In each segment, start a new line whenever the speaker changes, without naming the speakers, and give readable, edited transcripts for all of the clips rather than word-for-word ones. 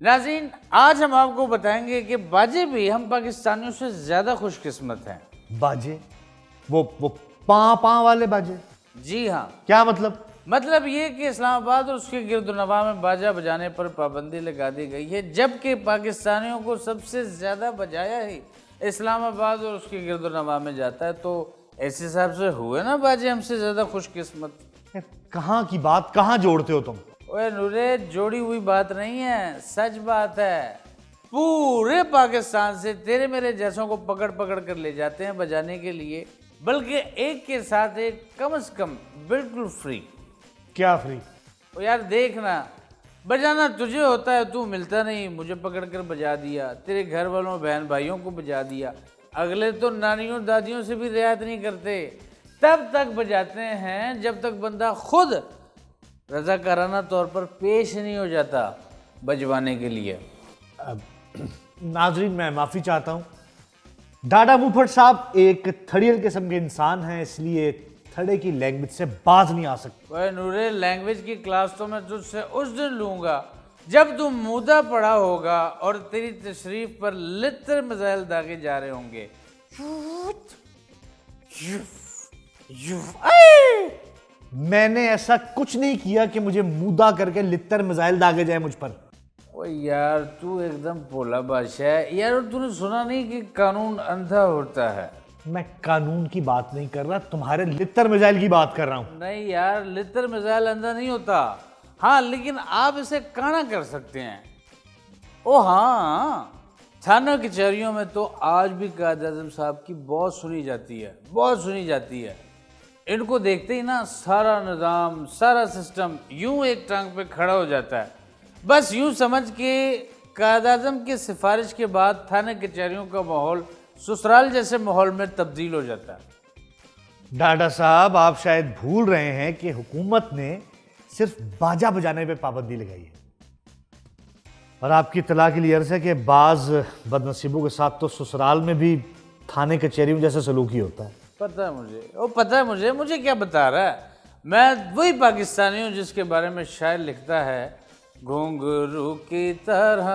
नाज़रीन, आज हम आपको बताएंगे कि बाजे भी हम पाकिस्तानियों से ज़्यादा खुशकिस्मत हैं।
बाजे? वो पाँ वाले बाजे?
जी हाँ,
क्या मतलब
ये कि इस्लामाबाद और उसके गिरदुनवा में बाजा बजाने पर पाबंदी लगा दी गई है, जबकि पाकिस्तानियों को सबसे ज़्यादा बजाया ही इस्लामाबाद और उसके गिरदुनवा में जाता है। तो ऐसे हिसाब से हुए ना बाजे हमसे ज़्यादा खुशकिस्मत।
कहाँ की बात कहाँ जोड़ते हो तुम?
ओए नूरे, जोड़ी हुई बात नहीं है, सच बात है। पूरे पाकिस्तान से तेरे मेरे जैसों को पकड़ पकड़ कर ले जाते हैं बजाने के लिए, बल्कि एक के साथ एक, कम से कम बिल्कुल फ्री।
क्या फ्री?
ओ यार देखना, बजाना तुझे होता है, तू मिलता नहीं, मुझे पकड़ कर बजा दिया, तेरे घर वालों बहन भाइयों को बजा दिया, अगले तो नानियों दादियों से भी रियायत नहीं करते, तब तक बजाते हैं जब तक बंदा खुद रज़ाकाराना तौर पर पेश नहीं हो जाता बजवाने के लिए।
नाजरीन, मैं माफ़ी चाहता हूँ। डाडा मुफट साहब एक थड़ियल किस्म के इंसान हैं, इसलिए थड़े की लैंग्वेज से बाज नहीं आ सकते।
ओए नूरे, लैंग्वेज की क्लास तो मैं तुझसे उस दिन लूँगा जब तू मुद्दा पढ़ा होगा और तेरी तशरीफ पर लित्र मज़ाइल दागे जा रहे होंगे।
मैंने ऐसा कुछ नहीं किया कि मुझे मुद्दा करके लित्तर मिसाइल दागे जाए मुझ पर।
ओ यार, तू एकदम भोला बादशाह है यार। और तूने सुना नहीं कि कानून अंधा होता है?
मैं कानून की बात नहीं कर रहा, तुम्हारे लित्तर मिसाइल की बात कर रहा हूं।
नहीं यार, लित्र मिसाइल अंधा नहीं होता। हाँ, लेकिन आप इसे काना कर सकते हैं। ओ हाँ, थाना कचहरियों में तो आज भी कायद आज़म साहब की बहुत सुनी जाती है, बहुत सुनी जाती है। इनको देखते ही ना सारा निज़ाम, सारा सिस्टम यूं एक टांग पे खड़ा हो जाता है। बस यूं समझ के कायद आज़म की सिफारिश के बाद थाने कचहरियों का माहौल ससुराल जैसे माहौल में तब्दील हो जाता है।
डाडा साहब, आप शायद भूल रहे हैं कि हुकूमत ने सिर्फ बाजा बजाने पे पाबंदी लगाई है, और आपकी इत्तला के लिए अर्ज़ है कि बाज बदनसीबों के साथ तो ससुराल में भी थाने कचहरी में जैसे सलूकी होता है।
पता है मुझे, वो पता है मुझे क्या बता रहा है। मैं वही पाकिस्तानी हूँ जिसके बारे में शायर लिखता है, घुंघरू की तरह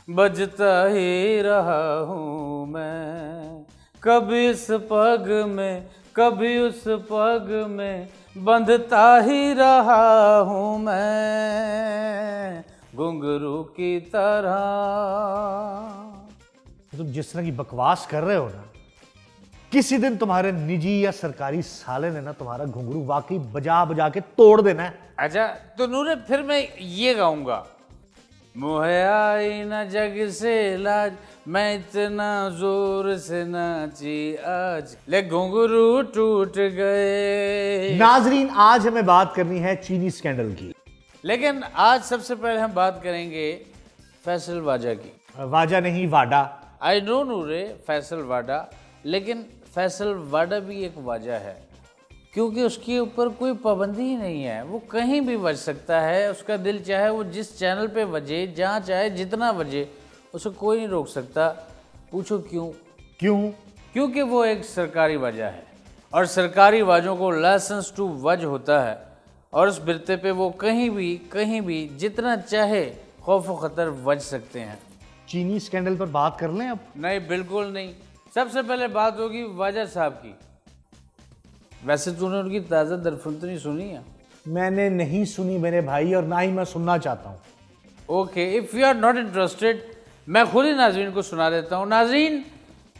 बजता ही रहा हूँ मैं, कभी इस पग में कभी उस पग में बंधता ही रहा हूँ मैं, घुंघरू की तरह।
तुम जिस तरह की बकवास कर रहे हो ना, किसी दिन तुम्हारे निजी या सरकारी साले ने ना तुम्हारा घुंघरू वाकई बजा बजा के तोड़ देना है।
अच्छा तो नूरे, फिर मैं ये गाऊंगा, मुहे आई न जग से लाज, मैं इतना जोर से नाची आज, ले घुंघरू टूट गए।
नाजरीन, आज हमें बात करनी है चीनी स्कैंडल की,
लेकिन आज सबसे पहले हम बात करेंगे फैसल वाजा की।
वाजा नहीं, वाडा।
आई नो नूरे, फैसल वाडा, लेकिन फैसल वाडा भी एक वजह है, क्योंकि उसके ऊपर कोई पाबंदी ही नहीं है। वो कहीं भी बज सकता है, उसका दिल चाहे वो जिस चैनल पे बजे, जहाँ चाहे जितना बजे, उसे कोई नहीं रोक सकता। पूछो क्यों? क्योंकि वो एक सरकारी वजह है, और सरकारी वाजों को लाइसेंस टू वज होता है, और उस बिरते पे वो कहीं भी जितना चाहे खौफ व ख़तर वज सकते हैं।
चीनी स्कैंडल पर बात कर लें अब?
नहीं, बिल्कुल नहीं। सबसे पहले बात होगी वाजा साहब की। वैसे तूने उनकी ताज़ा दरफन तो नहीं सुनी है?
मैंने नहीं सुनी मेरे भाई, और ना ही मैं सुनना चाहता हूँ।
Okay, if you are not interested, मैं खुद ही नाज़रीन को सुना देता हूँ। नाज़रीन,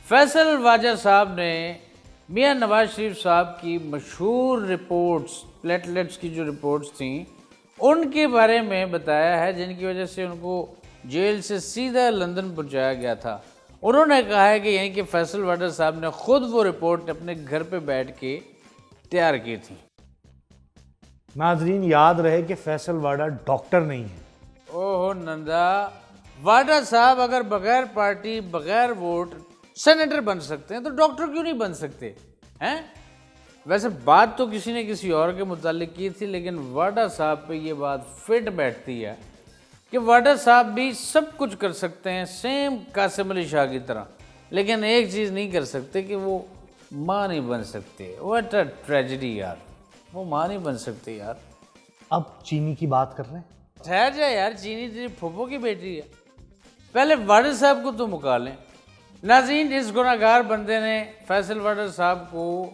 फैसल वाजा साहब ने मियाँ नवाज शरीफ साहब की मशहूर रिपोर्ट्स, प्लेटलेट्स की जो रिपोर्ट्स थी, उनके बारे में बताया है, जिनकी वजह से उनको जेल से सीधा लंदन पहुँचाया गया था। उन्होंने कहा है कि यहीं के फैसल वाडा साहब ने खुद वो रिपोर्ट अपने घर पे बैठ के तैयार की थी।
नाजरीन, याद रहे कि फैसल वाडा डॉक्टर नहीं है।
ओहो नंदा, वाडा साहब अगर बगैर पार्टी, बगैर वोट सेनेटर बन सकते हैं, तो डॉक्टर क्यों नहीं बन सकते हैं? वैसे बात तो किसी ने किसी और के मुतालिक की थी, लेकिन वाडा साहब पे ये बात फिट बैठती है कि वाडा साहब भी सब कुछ कर सकते हैं, सेम कासिम अली शाह की तरह, लेकिन एक चीज़ नहीं कर सकते कि वो माँ नहीं बन सकते। व्हाट अ ट्रेजेडी यार, वो माँ नहीं बन सकते यार।
अब चीनी की बात कर रहे हैं।
ठहर जा यार, चीनी तेरी फूफो की बेटी है, पहले वाडा साहब को तो मुका लें। नाज़रीन, इस गुनाहगार बंदे ने फैसल वाडा साहब को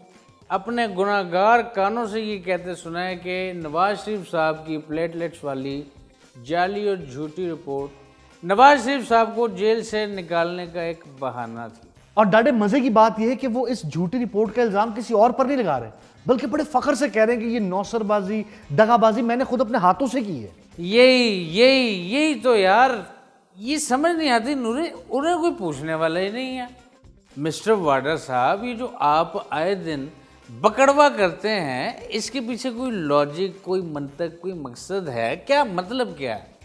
अपने गुनाहगार कानों से ये कहते सुना है कि नवाज शरीफ साहब की प्लेटलेट्स वाली जाली और झूठी रिपोर्ट नवाज शरीफ साहब को जेल से निकालने का एक बहाना थी।
और डाडे मजे की बात यह है कि वो इस झूठी रिपोर्ट का इल्जाम किसी और पर नहीं लगा रहे, बल्कि बड़े फख्र से कह रहे हैं कि ये नौसरबाजी, दगाबाजी मैंने खुद अपने हाथों से की है।
यही तो यार, ये समझ नहीं आती नूरे, उन्हें कोई पूछने वाला ही नहीं है। मिस्टर वाडा साहब, ये जो आप आए दिन बकड़वा करते हैं, इसके पीछे कोई लॉजिक, कोई मंतक, कोई मकसद है क्या? मतलब क्या है?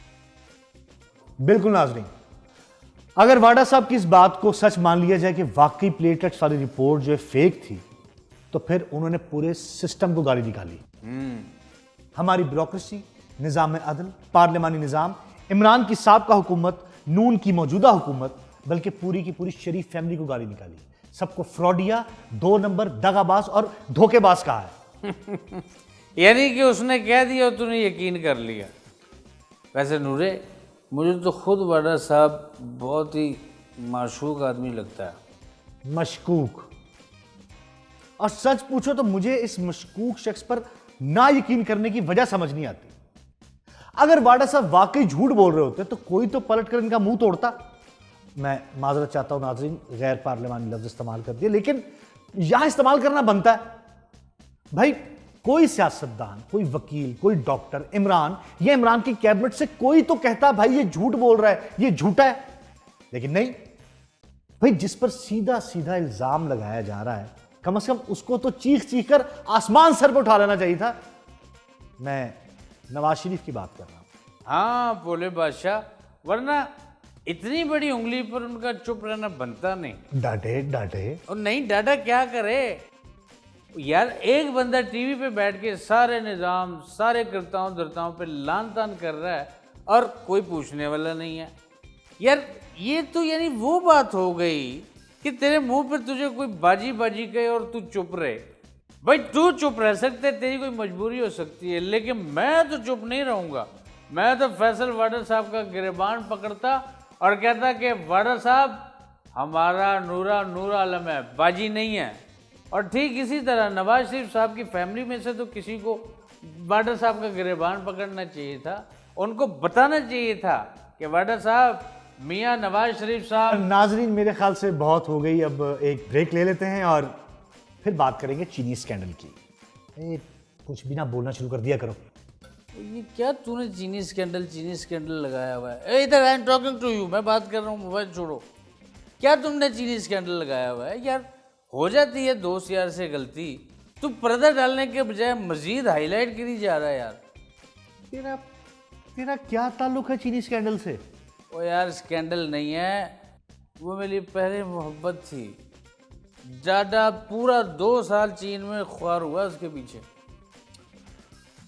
बिल्कुल नाज़रीन, अगर वाडा साहब की इस बात को सच मान लिया जाए कि वाकई प्लेटलेट्स वाली रिपोर्ट जो है फेक थी, तो फिर उन्होंने पूरे सिस्टम को गाली निकाली। हमारी ब्यूरोक्रेसी, निज़ाम अदल, पार्लिमानी निज़ाम, इमरान की साबका हुकूमत, नून की मौजूदा हुकूमत, बल्कि पूरी की पूरी शरीफ फैमिली को गाली निकाली। सबको फ्रॉडिया, 2 नंबर, दगाबाज और धोखेबाज कहा है।
यानी कि उसने कह दिया और तूने यकीन कर लिया। वैसे नूरे, मुझे तो खुद वाडा साहब बहुत ही माशूक आदमी लगता है।
मशकूक? और सच पूछो तो मुझे इस मशकूक शख्स पर ना यकीन करने की वजह समझ नहीं आती। अगर वाडा साहब वाकई झूठ बोल रहे होते तो कोई तो पलट कर इनका मुंह तोड़ता। मैं माजरत चाहता हूं नाज़रीन, गैर पार्लिमानी लफ्ज इस्तेमाल कर दिए, लेकिन यहां इस्तेमाल करना बनता है। भाई, कोई सियासतदान, कोई वकील, कोई डॉक्टर इमरान या इमरान की कैबिनेट से कोई तो कहता है भाई ये झूठ बोल रहा है, ये झूठा है। लेकिन नहीं भाई, जिस पर सीधा सीधा इल्जाम लगाया जा रहा है, कम से कम उसको तो चीख चीख कर आसमान सर पर उठा लेना चाहिए था। मैं नवाज शरीफ की बात कर रहा हूं।
हाँ बोले बादशाह, वरना इतनी बड़ी उंगली पर उनका चुप रहना बनता नहीं।
डांटे डांटे
और नहीं डाटा क्या करे यार, एक बंदा टीवी पे बैठ के सारे निज़ाम, सारे करताओं धरताओं पे लान तान कर रहा है और कोई पूछने वाला नहीं है। यार ये तो यानी वो बात हो गई कि तेरे मुंह पे तुझे कोई बाजी बाजी कहे और तू चुप रहे। भाई तू चुप रह सकते, तेरी कोई मजबूरी हो सकती है, लेकिन मैं तो चुप नहीं रहूँगा। मैं तो फैसल वाडा साहब का गिरबान पकड़ता और कहता कि वाडा साहब, हमारा नूरा नूर आलम है, बाजी नहीं है। और ठीक इसी तरह नवाज शरीफ साहब की फैमिली में से तो किसी को वाडा साहब का गिरबान पकड़ना चाहिए था, उनको बताना चाहिए था कि वाडा साहब, मियाँ नवाज शरीफ साहब।
नाजरीन, मेरे ख्याल से बहुत हो गई, अब एक ब्रेक ले लेते हैं और फिर बात करेंगे चीनी स्कैंडल की। कुछ भी ना बोलना शुरू कर दिया करो।
ये क्या तूने चीनी स्कैंडल लगाया हुआ है? इधर I am talking to you, मैं बात कर रहा हूँ, मोबाइल छोड़ो। क्या तुमने चीनी स्कैंडल लगाया हुआ है? यार हो जाती है दोस्त यार से गलती, तू पर्दा डालने के बजाय मजीद हाईलाइट करी जा रहा है यार।
तेरा क्या ताल्लुक है चीनी स्कैंडल से?
ओ यार स्कैंडल नहीं है, वो मेरी पहली मोहब्बत थी। डाडा पूरा 2 साल चीन में ख्वार हुआ उसके पीछे।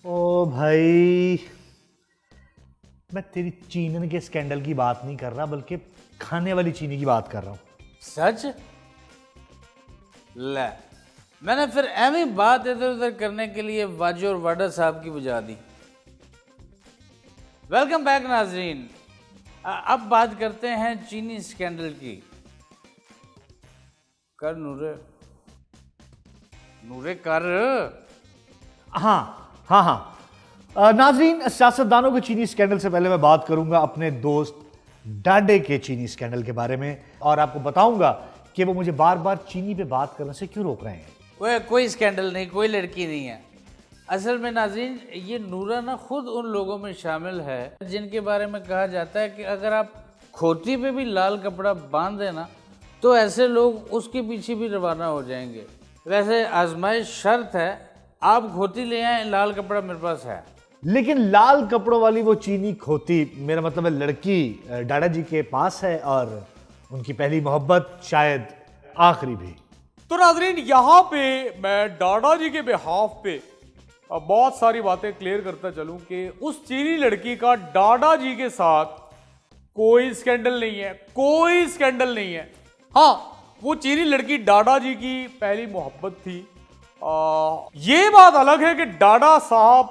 ओ भाई, मैं तेरी चीनन के स्कैंडल की बात नहीं कर रहा, बल्कि खाने वाली चीनी की बात कर रहा हूं।
सच? ले, मैंने फिर एवं बात इधर उधर करने के लिए वाजी और वाडा साहब की बुझा दी। वेलकम बैक नाजरीन, अब बात करते हैं चीनी स्कैंडल की। कर नूरे, नूरे कर।
हाँ नाजरीन, सियासतदानों के चीनी स्कैंडल से पहले मैं बात करूंगा अपने दोस्त डाडे के चीनी स्कैंडल के बारे में, और आपको बताऊंगा कि वो मुझे बार बार चीनी पे बात करने से क्यों रोक रहे हैं।
कोई स्कैंडल नहीं, कोई लड़की नहीं है। असल में नाज़रीन, ये नूरा ना खुद उन लोगों में शामिल है जिनके बारे में कहा जाता है कि अगर आप खोती पे भी लाल कपड़ा बांध देना तो ऐसे लोग उसके पीछे भी रवाना हो जाएंगे। वैसे आजमाइश शर्त है, आप खोती ले आए, लाल कपड़ा मेरे पास है।
लेकिन लाल कपड़ों वाली वो चीनी खोती, मेरा मतलब है लड़की, डाडा जी के पास है, और उनकी पहली मोहब्बत, शायद आखिरी भी।
तो नाजरीन, यहाँ पे मैं डाडा जी के बिहाफ पे अब बहुत सारी बातें क्लियर करता चलूं कि उस चीनी लड़की का डाडा जी के साथ कोई स्कैंडल नहीं है, कोई स्कैंडल नहीं है। हाँ, वो चीनी लड़की डाडा जी की पहली मोहब्बत थी। ये बात अलग है कि डाडा साहब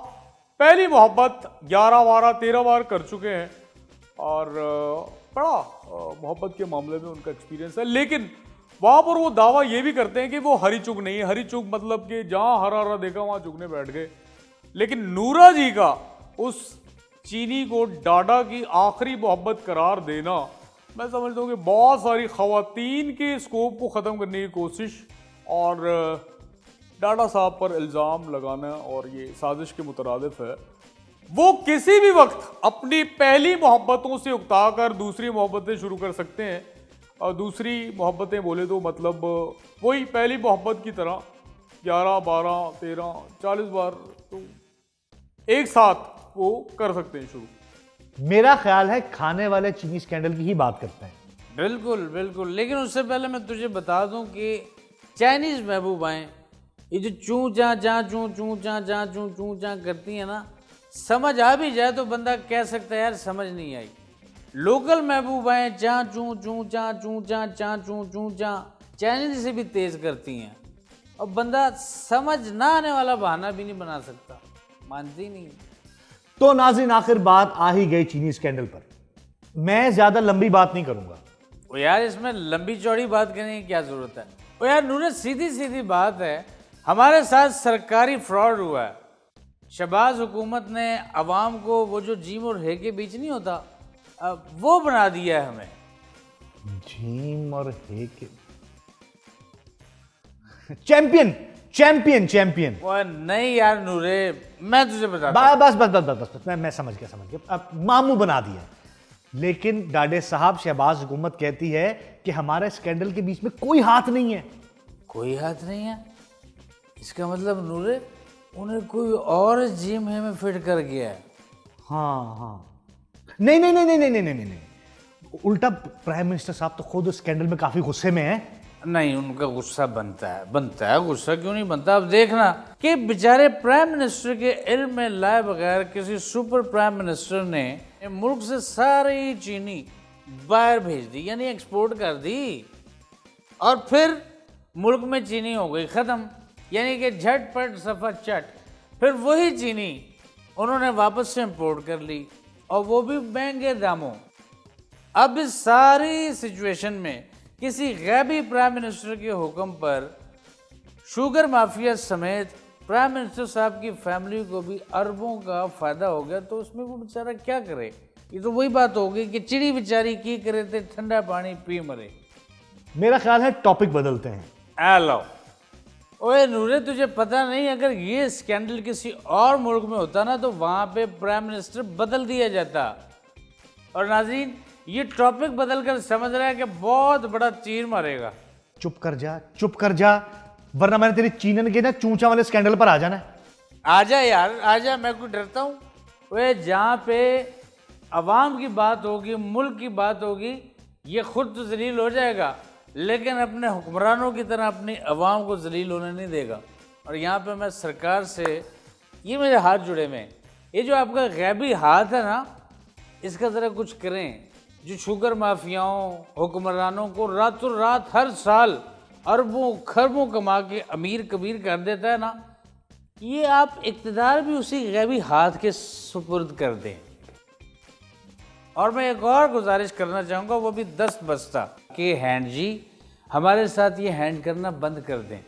पहली मोहब्बत 11, 12, 13 बार कर चुके हैं और बड़ा मोहब्बत के मामले में उनका एक्सपीरियंस है। लेकिन वहाँ पर वो दावा ये भी करते हैं कि वो हरी चूक नहीं है। हरी चूक मतलब कि जहाँ हरा हरा देखा वहाँ चुगने बैठ गए। लेकिन नूरा जी का उस चीनी को डाडा की आखिरी मोहब्बत करार देना, मैं समझता हूँ कि बहुत सारी ख़वातीन के स्कोप को ख़त्म करने की कोशिश और डाडा साहब पर इल्ज़ाम लगाना और ये साजिश के मुतरादिफ है। वो किसी भी वक्त अपनी पहली मोहब्बतों से उकताकर दूसरी मोहब्बतें शुरू कर सकते हैं और दूसरी मोहब्बतें बोले तो मतलब वही पहली मोहब्बत की तरह 11, 12, 13, 40 बार तो एक साथ वो कर सकते हैं शुरू।
मेरा ख्याल है खाने वाले चीनी स्कैंडल की ही बात करते हैं।
बिल्कुल बिल्कुल, लेकिन उससे पहले मैं तुझे बता दूं कि चाइनीज़ महबूबाएँ ये जो चूँ चाँ करती हैं ना, समझ आ भी जाए तो बंदा कह सकता है यार समझ नहीं आई। लोकल महबूबाएँ चाँ चूँ चाइनीज़ से भी तेज़ करती हैं और बंदा समझ ना आने वाला बहाना भी नहीं बना सकता, मानती नहीं।
तो नाज़रीन, आखिर बात आ ही गई चीनी स्कैंडल पर। मैं ज्यादा लंबी बात नहीं करूंगा।
ओ यार, इसमें लंबी चौड़ी बात करने की क्या जरूरत है। ओ यार नूरे, सीधी सीधी बात है, हमारे साथ सरकारी फ्रॉड हुआ है। शहबाज हुकूमत ने अवाम को वो जो जीम और हे के बीच नहीं होता, वो बना दिया है हमें।
जीम और हे के चैंपियन।
वो नहीं यार नूरे, मैं तुझे बताता हूं।
बस मैं समझ गया। अब मामू बना दिया। लेकिन डाडे साहब, शहबाज हुकूमत कहती है कि हमारे स्कैंडल के बीच में कोई हाथ नहीं है।
कोई हाथ नहीं है? इसका मतलब नूरे उन्हें कोई और जिम है में फिट कर गया है।
हाँ। नहीं। उल्टा प्राइम मिनिस्टर साहब तो खुद स्कैंडल में काफी गुस्से में है।
नहीं, उनका गुस्सा बनता है। गुस्सा क्यों नहीं बनता? अब देखना कि बेचारे प्राइम मिनिस्टर के इल्म में लाए बगैर किसी सुपर प्राइम मिनिस्टर ने मुल्क से सारी चीनी बाहर भेज दी, यानी एक्सपोर्ट कर दी, और फिर मुल्क में चीनी हो गई ख़त्म। यानी कि झटपट सफ़ा चट, फिर वही चीनी उन्होंने वापस से इंपोर्ट कर ली और वो भी महंगे दामों। अब इस सारी सिचुएशन में किसी गैबी प्राइम मिनिस्टर के हुक्म पर शुगर माफिया समेत प्राइम मिनिस्टर साहब की फैमिली को भी अरबों का फ़ायदा हो गया, तो उसमें वो बेचारा क्या करे। ये तो वही बात हो गई कि चिड़ी बेचारी की करे थे ठंडा पानी पी मरे।
मेरा ख्याल है टॉपिक बदलते हैं।
हेलो ओए नूरे, तुझे पता नहीं, अगर ये स्कैंडल किसी और मुल्क में होता ना तो वहाँ पे प्राइम मिनिस्टर बदल दिया जाता। और नाज़रीन, ये टॉपिक बदल कर समझ रहा है कि बहुत बड़ा चीर मारेगा।
चुप कर जा, वरना मैंने तेरी चीनन के ना चूचा वाले स्कैंडल पर आ जाना है।
आजा यार आजा, मैं कोई डरता हूँ? वे जहाँ पे अवाम की बात होगी, मुल्क की बात होगी, ये खुद तो जलील हो जाएगा, लेकिन अपने हुक्मरानों की तरह अपनी अवाम को जलील होने नहीं देगा। और यहाँ पे मैं सरकार से, ये मेरे हाथ जुड़े में, ये जो आपका गैबी हाथ है ना, इसका ज़रा कुछ करें। जो शुगर माफियाओं, हुक्मरानों को रातों रात हर साल अरबों खरबों कमा के अमीर कबीर कर देता है ना, ये आप इक़्तिदार भी उसी गैबी हाथ के सुपुर्द कर दें। और मैं एक और गुजारिश करना चाहूँगा, वो भी 10 बस्ता कि हैंड जी हमारे साथ ये हैंड करना बंद कर दें,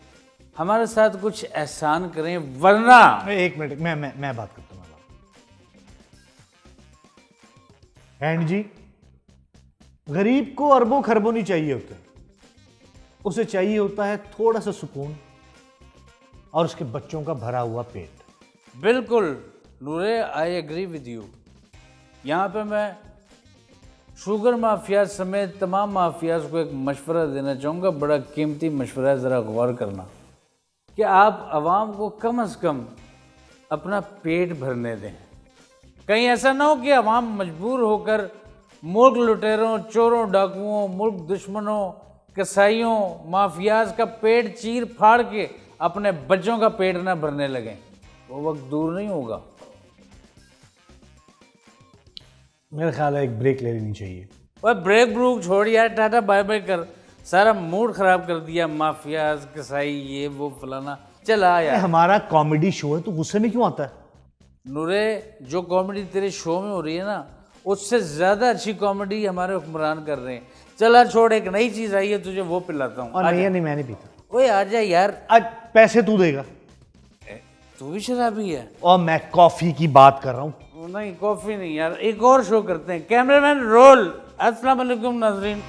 हमारे साथ कुछ एहसान करें, वरना।
एक मिनट, मैं बात करता हूँ। हैंड जी, गरीब को अरबों खरबों नहीं चाहिए होते, उसे चाहिए होता है थोड़ा सा सुकून और उसके बच्चों का भरा हुआ पेट।
बिल्कुल नूरे, आई एग्री विद यू। यहाँ पे मैं शुगर माफिया समेत तमाम माफियाज को एक मशवरा देना चाहूँगा, बड़ा कीमती मशवरा है, ज़रा गौर करना कि आप आवाम को कम से कम अपना पेट भरने दें। कहीं ऐसा ना हो कि आवाम मजबूर होकर मुल्क लुटेरों, चोरों, डाकुओं, मुल्क दुश्मनों, कसाईयों, माफियाज का पेट चीर फाड़ के अपने बच्चों का पेट ना भरने लगें। वो वक्त दूर नहीं होगा।
मेरा ख्याल है एक ब्रेक ले लेनी चाहिए।
और ब्रेक ब्रूक छोड़ यार, टाटा बाय बाय कर, सारा मूड खराब कर दिया। माफियाज, कसाई, ये वो फलाना, चला यार।
हमारा कॉमेडी शो है, तो गुस्से में क्यों आता है?
नूरे, जो कॉमेडी तेरे शो में हो रही है ना, उससे ज़्यादा अच्छी कॉमेडी हमारे हुक्मरान कर रहे हैं। चला छोड़, एक नई चीज़ आई है, तुझे वो पिलाता हूँ।
और नहीं मैं नहीं पीता।
ओए आजा यार।
आज पैसे तू देगा।
तू भी शराबी है?
और मैं कॉफी की बात कर रहा हूँ।
नहीं, कॉफ़ी नहीं यार, एक और शो करते हैं। Cameraman roll. अस्सलाम वालेकुम नाज़रीन।